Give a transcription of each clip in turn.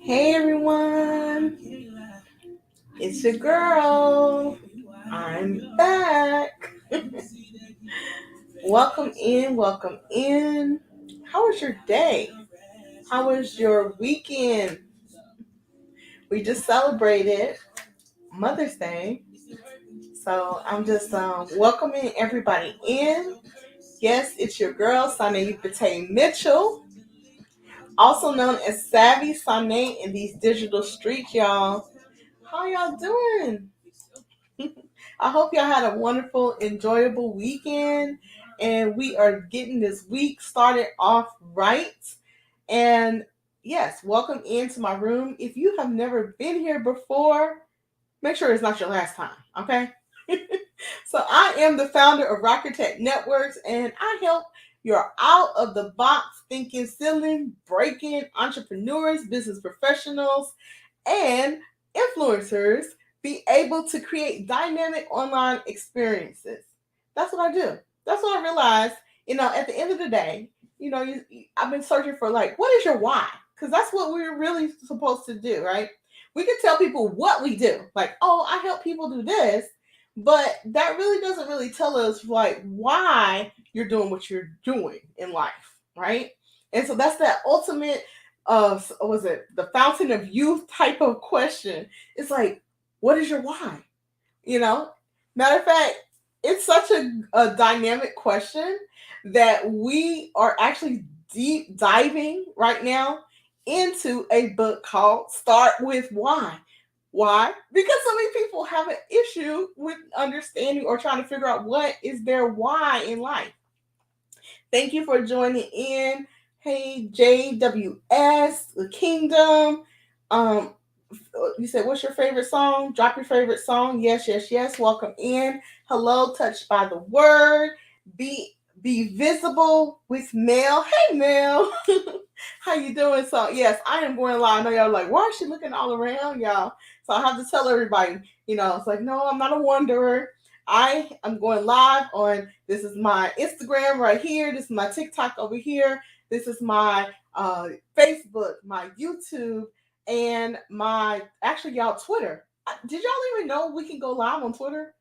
Hey everyone, it's your girl. I'm back. Welcome in, welcome in. How was your day? How was your weekend? We just celebrated Mother's Day. So I'm just welcoming everybody in. Yes, it's your girl, Sanae Bate Mitchell, also known as Savvy Sanae in these digital streets, y'all. How y'all doing? I hope y'all had a wonderful, enjoyable weekend. And we are getting this week started off right. And yes, welcome into my room. If you have never been here before, make sure it's not your last time, okay? So I am the founder of Rocker Tech Networks, and I help your out of the box thinking, selling, breaking entrepreneurs, business professionals, and influencers be able to create dynamic online experiences. That's what I do. That's what I realized, at the end of the day, I've been searching for like, what is your why? Because that's what we're really supposed to do, right? We can tell people what we do, like, oh, I help people do this, but that really doesn't really tell us like why you're doing what you're doing in life, right? And so that's that ultimate was it the fountain of youth type of question. It's like, what is your why? You know? Matter of fact, it's such a dynamic question that we are actually deep diving right now into a book called Start With Why. Why? Because so many people have an issue with understanding or trying to figure out what is their why in life. Thank you for joining in. Hey, JWS, The Kingdom. Um, you said, what's your favorite song? Drop your favorite song. Yes, yes, yes. Welcome in. Hello, touched by the word. Be visible with Mel. Hey, Mel. How you doing? So, yes, I am going live. I know y'all like, why is she looking all around, y'all? So I have to tell everybody, it's like, no, I'm not a wanderer. I am going live on, this is my Instagram right here. This is my TikTok over here. This is my Facebook, my YouTube, and actually, y'all, Twitter. Did y'all even know we can go live on Twitter?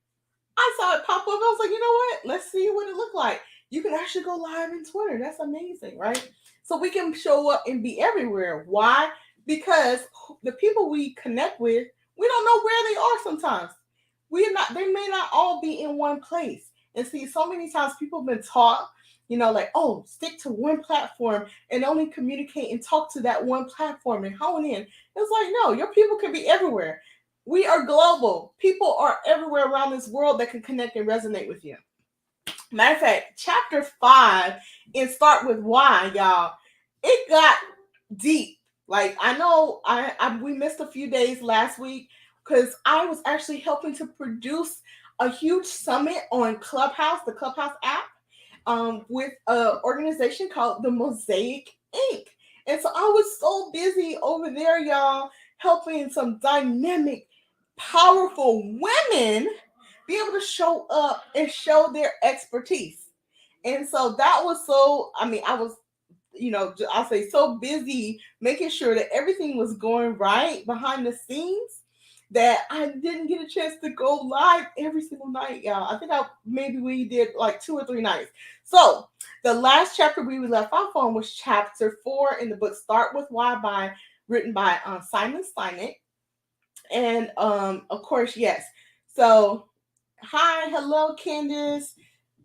I saw it pop up. I was like, you know what? Let's see what it looked like. You can actually go live in Twitter. That's amazing, right? So we can show up and be everywhere. Why? Because the people we connect with, we don't know where they are sometimes. They may not all be in one place. And see, so many times people have been taught, like, oh, stick to one platform and only communicate and talk to that one platform and hone in. It's like, no, your people can be everywhere. We are global. People are everywhere around this world that can connect and resonate with you. Matter of fact, chapter 5 and Start With Why, y'all, it got deep. Like, I know we missed a few days last week because I was actually helping to produce a huge summit on Clubhouse, the Clubhouse app, with an organization called the Mosaic Inc. And so I was so busy over there, y'all, helping some dynamic, powerful women be able to show up and show their expertise. And so that was I was, I'll say so busy making sure that everything was going right behind the scenes that I didn't get a chance to go live every single night, y'all. I think maybe we did like 2 or 3 nights. So the last chapter we left off on was chapter 4 in the book Start With Why written by Simon Sinek. And of course, yes. So hi, hello, Candace.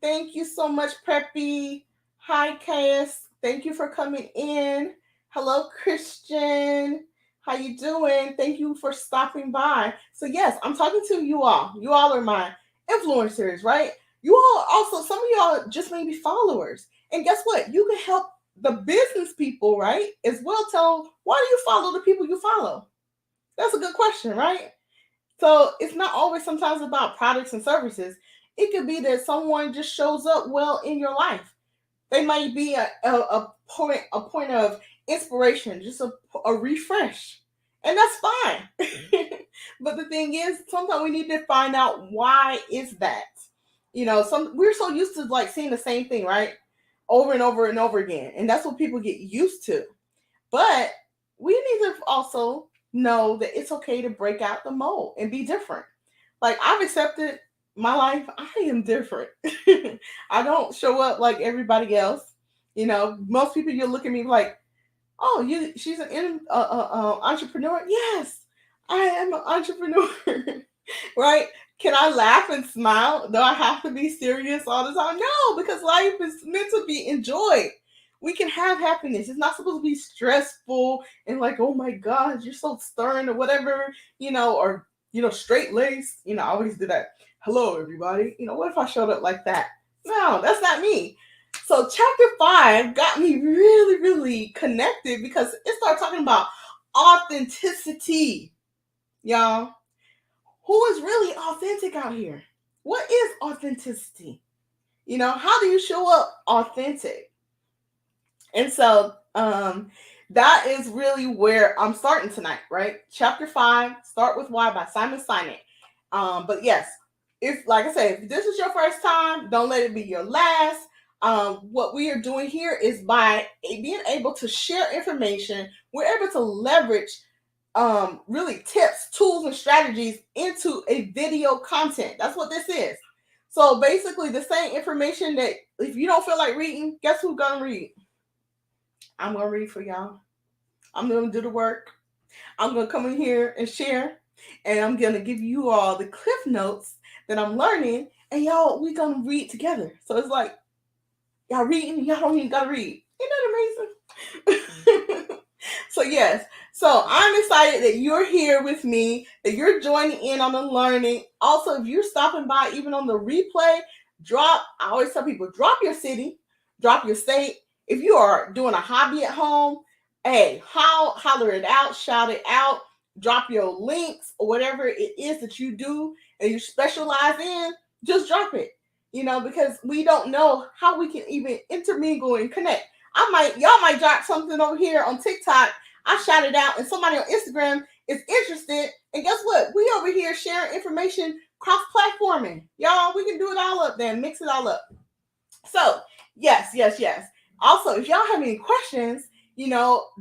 Thank you so much, Preppy. Hi, Cass. Thank you for coming in. Hello, Christian. How you doing? Thank you for stopping by. So yes, I'm talking to you all. You all are my influencers, right? You all also, some of y'all just may be followers. And guess what? You can help the business people, right? As well tell why do you follow the people you follow? That's a good question, right? So it's not always sometimes about products and services. It could be that someone just shows up well in your life. They might be a point of inspiration, just a refresh. And that's fine. But the thing is, sometimes we need to find out why is that. We're so used to like seeing the same thing, right? Over and over and over again. And that's what people get used to. But we need to also know that it's okay to break out the mold and be different. Like, I've accepted my life. I am different. I don't show up like everybody else. Most people, you'll look at me like, oh, she's an entrepreneur. Yes, I am an entrepreneur. Right? Can I laugh and smile? Do I have to be serious all the time? No, because life is meant to be enjoyed. We can have happiness. It's not supposed to be stressful and like, oh my God, you're so stern or whatever, or straight laced. I always do that. Hello, everybody. What if I showed up like that? No, that's not me. So chapter 5 got me really, really connected because it started talking about authenticity, y'all. Who is really authentic out here? What is authenticity? How do you show up authentic? And so that is really where I'm starting tonight, right? Chapter 5, Start with Why by Simon Sinek. But yes, if, like I said, if this is your first time, don't let it be your last. What we are doing here is by being able to share information, we're able to leverage really tips, tools, and strategies into a video content. That's what this is. So basically, the same information that if you don't feel like reading, guess who's gonna read? I'm gonna read for y'all. I'm gonna do the work. I'm gonna come in here and share, and I'm gonna give you all the cliff notes that I'm learning, and y'all, we gonna read together. So it's like y'all reading, y'all don't even gotta read. Isn't that amazing? So yes, so I'm excited that you're here with me, that you're joining in on the learning. Also, if you're stopping by even on the replay, I always tell people, drop your city, drop your state. If you are doing a hobby at home, hey, holler it out, shout it out, drop your links or whatever it is that you do and you specialize in, just drop it. Because we don't know how we can even intermingle and connect. Y'all might drop something over here on TikTok. I shout it out, and somebody on Instagram is interested. And guess what? We over here sharing information cross-platforming. Y'all, we can do it all up there and mix it all up. So, yes, yes, yes. Also, if y'all have any questions,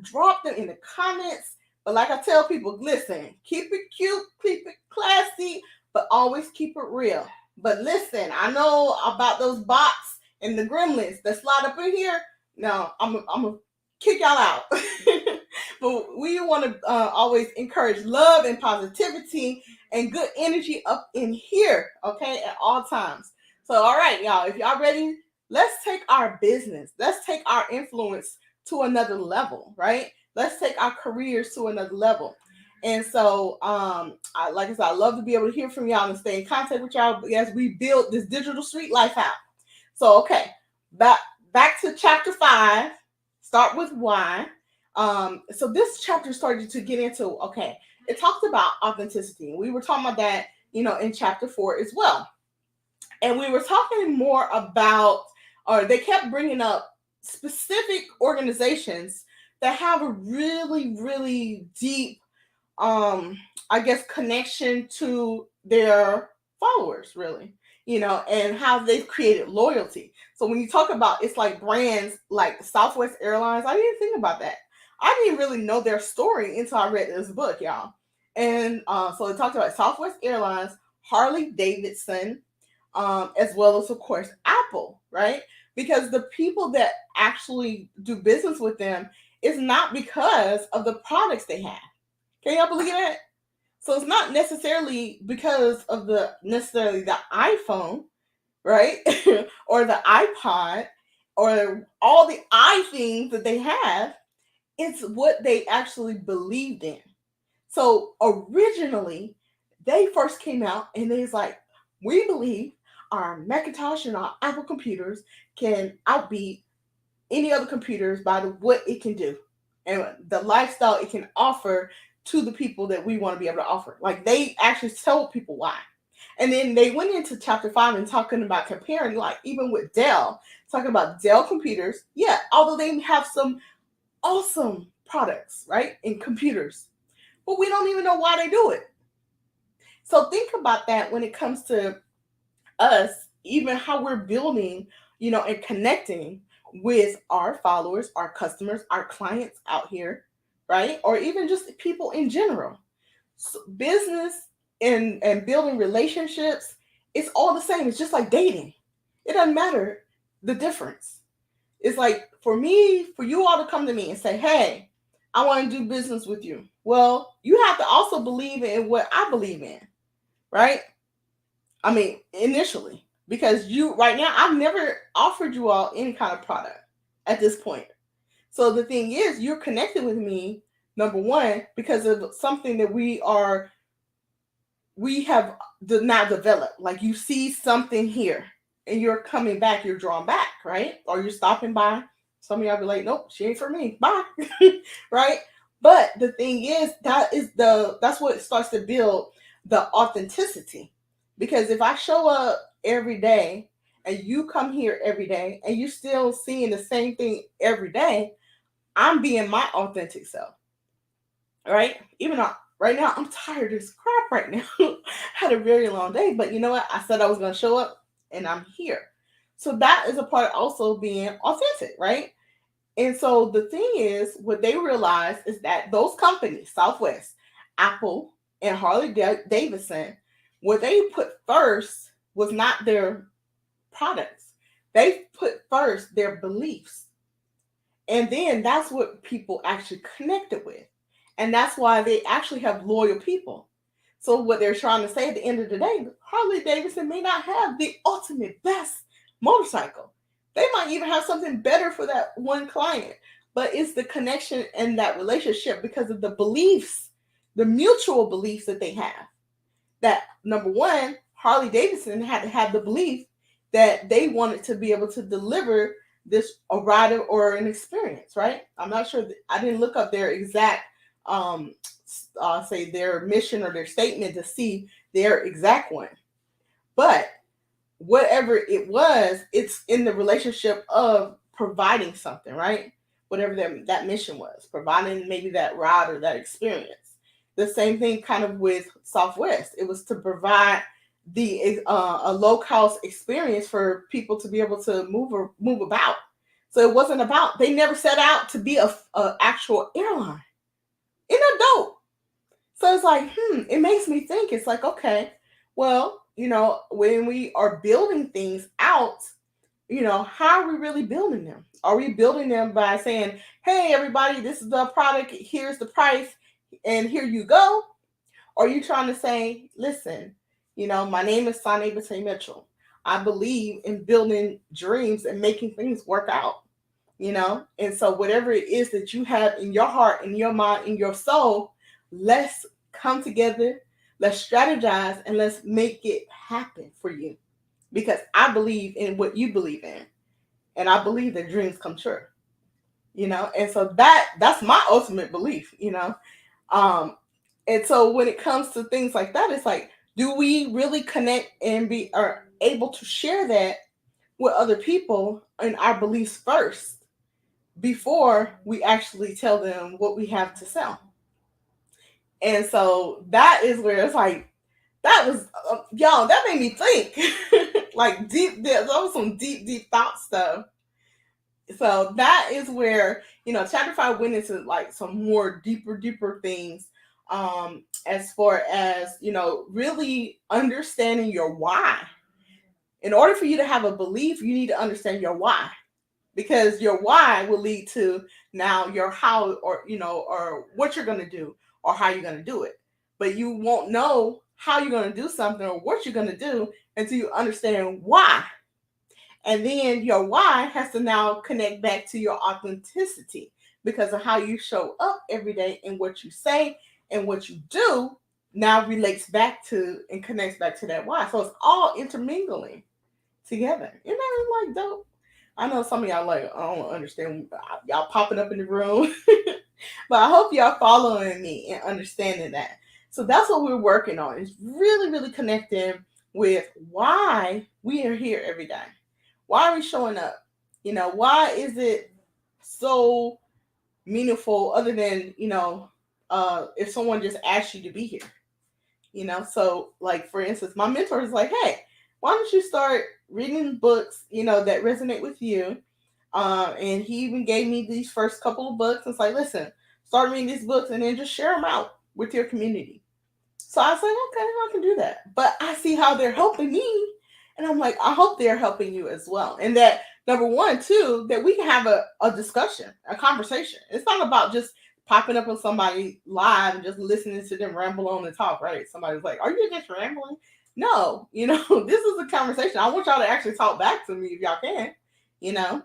drop them in the comments. But like I tell people, listen, keep it cute, keep it classy, but always keep it real. But listen, I know about those bots and the gremlins that slide up in here. No, I'm gonna kick y'all out. But we want to always encourage love and positivity and good energy up in here, okay, at all times. So, all right, y'all, if y'all ready, let's take our business, let's take our influence to another level, right? Let's take our careers to another level. And so, like I said, I love to be able to hear from y'all and stay in contact with y'all as we build this digital street life out. So, okay, back to chapter 5. Start with why. So this chapter started to get into, okay, it talked about authenticity. We were talking about that, in chapter 4 as well. And we were talking more about, or they kept bringing up specific organizations that have a really, really deep, I guess, connection to their followers, really, and how they've created loyalty. So when you talk about, it's like brands like Southwest Airlines, I didn't think about that. I didn't really know their story until I read this book, y'all. And so it talked about Southwest Airlines, Harley Davidson, as well as, of course, Apple, right? Because the people that actually do business with them is not because of the products they have. Can y'all believe that? So it's not necessarily because of the iPhone, right? Or the iPod or all the I things that they have. It's what they actually believed in. So originally, they first came out and they was like, we believe our Macintosh and our Apple computers can outbeat any other computers by what it can do and the lifestyle it can offer to the people that we want to be able to offer. Like, they actually told people why. And then they went into chapter 5 and talking about comparing, like, even with Dell, talking about Dell computers. Yeah, although they have some awesome products, right, in computers, but we don't even know why they do it. So think about that when it comes to us, even how we're building, and connecting with our followers, our customers, our clients out here, right? Or even just people in general. So business and building relationships, it's all the same. It's just like dating. It doesn't matter the difference. It's like for me, for you all to come to me and say, hey, I want to do business with you. Well, you have to also believe in what I believe in, right? I mean, initially, because you right now, I've never offered you all any kind of product at this point. So the thing is, you're connected with me, number one, because of something that we have not developed. Like you see something here and you're coming back, you're drawn back, right? Or you're stopping by. Some of y'all be like, nope, she ain't for me. Bye. Right? But the thing is, that's what starts to build the authenticity. Because if I show up every day and you come here every day and you still seeing the same thing every day, I'm being my authentic self, right? Even though right now I'm tired as crap right now. Had a very long day, but you know what? I said I was going to show up and I'm here. So that is a part of also being authentic, right? And so the thing is, what they realized is that those companies, Southwest, Apple, and Harley Davidson, what they put first was not their products. They put first their beliefs. And then that's what people actually connected with. And that's why they actually have loyal people. So what they're trying to say at the end of the day, Harley Davidson may not have the ultimate best motorcycle. They might even have something better for that one client. But it's the connection and that relationship because of the beliefs, the mutual beliefs that they have. That number one, Harley Davidson had to have the belief that they wanted to be able to deliver this a rider or an experience, right? I'm not sure. I didn't look up their exact, um, say their mission or their statement to see their exact one, but whatever it was, it's in the relationship of providing something, right? Whatever that mission was, providing maybe that ride or that experience. The same thing kind of with Southwest. It was to provide the a low cost experience for people to be able to move about. So it wasn't about, they never set out to be a actual airline. Isn't that dope? So it's like, it makes me think. It's like, okay, well, when we are building things out, how are we really building them? Are we building them by saying, hey, everybody, this is the product, here's the price, and here you go? Or are you trying to say, listen, my name is Sane Batay Mitchell. I believe in building dreams and making things work out, And so whatever it is that you have in your heart, in your mind, in your soul, let's come together, let's strategize, and let's make it happen for you. Because I believe in what you believe in. And I believe that dreams come true. And so that's my ultimate belief. Um, and so when it comes to things like that, it's like, do we really connect and are able to share that with other people and our beliefs first before we actually tell them what we have to sell? And so that is where it's like, that was, y'all, that made me think. Like deep, that was some deep, deep thought stuff. So that is where, chapter 5 went into like some more deeper things, as far as, really understanding your why. In order for you to have a belief, you need to understand your why, because your why will lead to now your how, or or what you're going to do or how you're going to do it. But you won't know how you're going to do something or what you're going to do until you understand why. And then your why has to now connect back to your authenticity, because of how you show up every day and what you say and what you do now relates back to and connects back to that why. So it's all intermingling together. Isn't that like dope? I know some of y'all like, I don't understand y'all popping up in the room, but I hope y'all following me and understanding that. So that's what we're working on, is really, really connecting with why we are here every day. Why are we showing up? Why is it so meaningful other than, if someone just asked you to be here? So like, for instance, my mentor is like, hey, why don't you start reading books, that resonate with you? And he even gave me these first couple of books. It's like, listen, start reading these books and then just share them out with your community. So I was like, okay, I can do that. But I see how they're helping me. And I'm like, I hope they're helping you as well. And that, number one, too, that we can have a discussion, a conversation. It's not about just popping up on somebody live and just listening to them ramble on and talk, right? Somebody's like, are you just rambling? No, this is a conversation. I want y'all to actually talk back to me if y'all can, you know?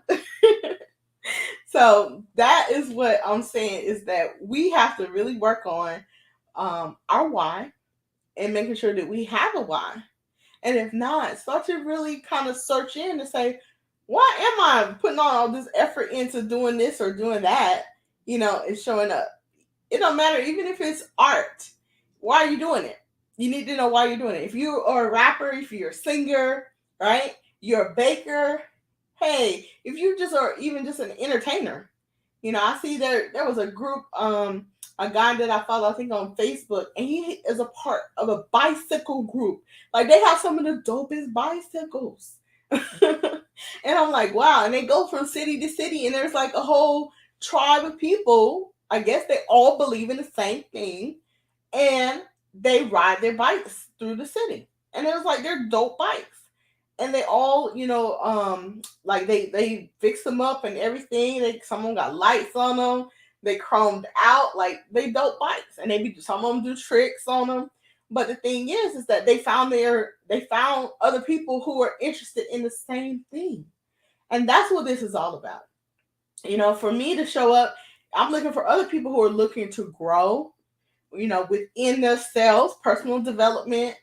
So that is what I'm saying, is that we have to really work on our why and making sure that we have a why. And if not, start to really kind of search in and say, why am I putting all this effort into doing this or doing that? And showing up. It don't matter, even if it's art. Why are you doing it? You need to know why you're doing it. If you are a rapper, if you're a singer, right? You're a baker. Hey, if you just are even just an entertainer, I see there was a group, a guy that I follow, I think on Facebook, and he is a part of a bicycle group. Like, they have some of the dopest bicycles. And I'm like, wow. And they go from city to city, and there's like a whole tribe of people. I guess they all believe in the same thing, and they ride their bikes through the city. And it was like, they're dope bikes. And they all, like they fix them up and everything. Some of them got lights on them. They chromed out, like they dope bikes, and some of them do tricks on them. But the thing is that they found other people who are interested in the same thing, and that's what this is all about. For me to show up, I'm looking for other people who are looking to grow, within themselves, personal development,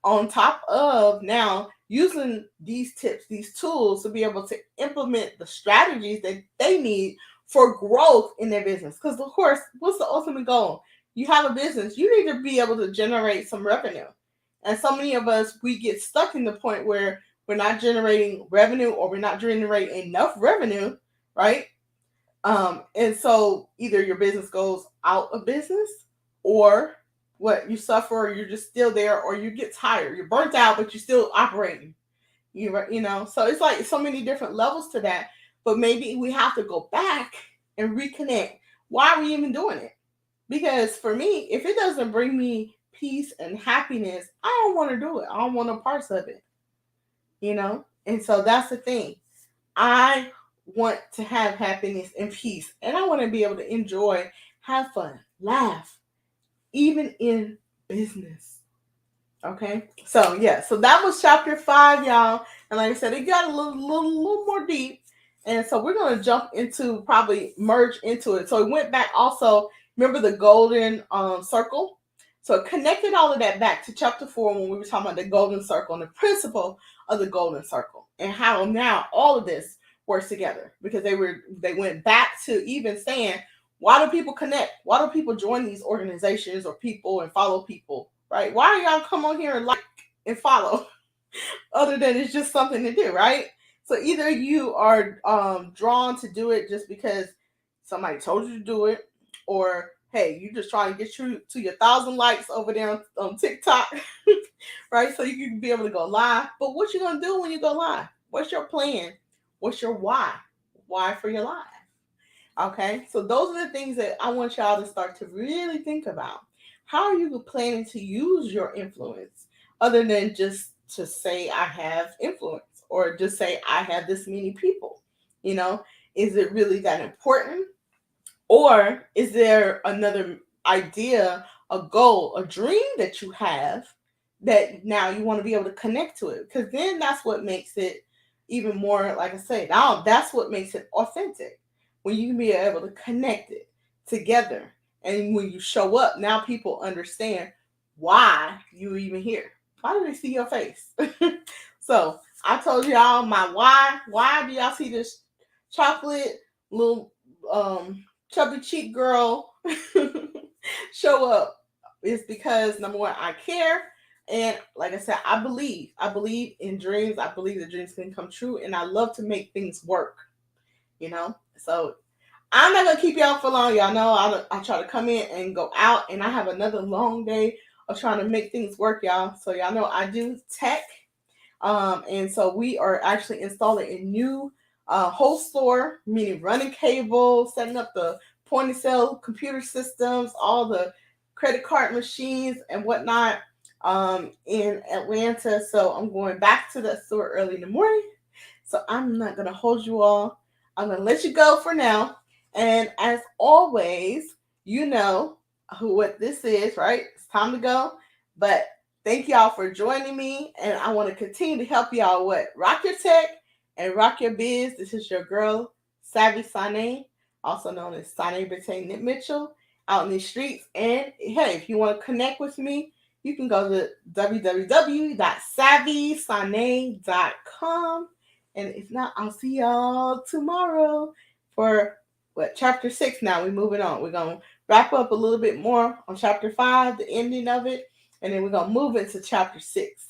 on top of now using these tips, these tools to be able to implement the strategies that they need for growth in their business. Because, of course, what's the ultimate goal? You have a business, you need to be able to generate some revenue. And so many of us, we get stuck in the point where we're not generating revenue, or we're not generating enough revenue, right? And so either your business goes out of business, or what, you suffer, or you're just still there, or you get tired, you're burnt out, but you're still operating. So it's like so many different levels to that. But maybe we have to go back and reconnect. Why are we even doing it? Because for me, if it doesn't bring me peace and happiness, I don't want to do it. I don't want no parts of it. And so that's the thing. I want to have happiness and peace, and I want to be able to enjoy, have fun, laugh, even in business. Okay, so yeah, so that was chapter 5, y'all, and like I said, it got a little more deep, and so we're gonna jump into, probably merge into it. So it went back also. Remember the golden circle? So it connected all of that back to chapter 4 when we were talking about the golden circle and the principle of the golden circle, and how now all of this works together, because they went back to even saying, why do people connect? Why do people join these organizations or people and follow people, right? Why do y'all come on here and like and follow? Other than it's just something to do, right? So either you are drawn to do it just because somebody told you to do it, or hey, you just trying to get you to your 1,000 likes over there on TikTok, right? So you can be able to go live. But what you gonna do when you go live? What's your plan? What's your why? Why for your live? Okay, so those are the things that I want y'all to start to really think about. How are you planning to use your influence, other than just to say I have influence, or just say I have this many people? Is it really that important? Or is there another idea, a goal, a dream that you have that now you want to be able to connect to it? Because then that's what makes it even more, like I say, now that's what makes it authentic. When you can be able to connect it together. And when you show up, now people understand why you even here. Why do they see your face? So I told y'all my why. Why do y'all see this chocolate little chubby cheek girl show up? Is because, number one, I care, and like I said, I believe in dreams. I believe that dreams can come true, and I love to make things work. So I'm not gonna keep y'all for long. Y'all know I try to come in and go out, and I have another long day of trying to make things work, y'all. So y'all know I do tech, and so we are actually installing a new whole store, meaning running cable, setting up the point of sale computer systems, all the credit card machines and whatnot in Atlanta. So I'm going back to that store early in the morning. So I'm not going to hold you all. I'm going to let you go for now. And as always, you know what this is, right? It's time to go. But thank y'all for joining me. And I want to continue to help y'all rock your tech and rock your biz. This is your girl, Savvy Sinek, also known as Sinek Brittany Mitchell, out in these streets. And hey, if you want to connect with me, you can go to www.savvysane.com. And if not, I'll see y'all tomorrow for chapter 6 now. We're moving on. We're going to wrap up a little bit more on chapter 5, the ending of it, and then we're going to move into chapter 6.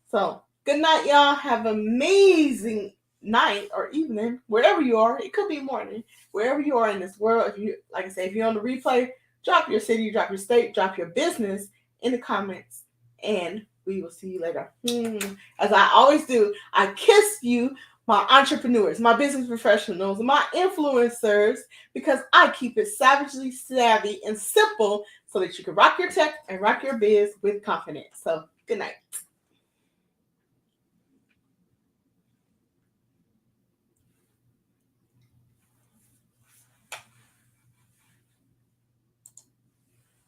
So, good night, y'all. Have an amazing night or evening, wherever you are. It could be morning, wherever you are in this world. If you, like I say, if you're on the replay, drop your city, drop your state, drop your business in the comments, and we will see you later. As I always do, I kiss you, my entrepreneurs, my business professionals, my influencers, because I keep it savagely savvy and simple so that you can rock your tech and rock your biz with confidence. So, good night.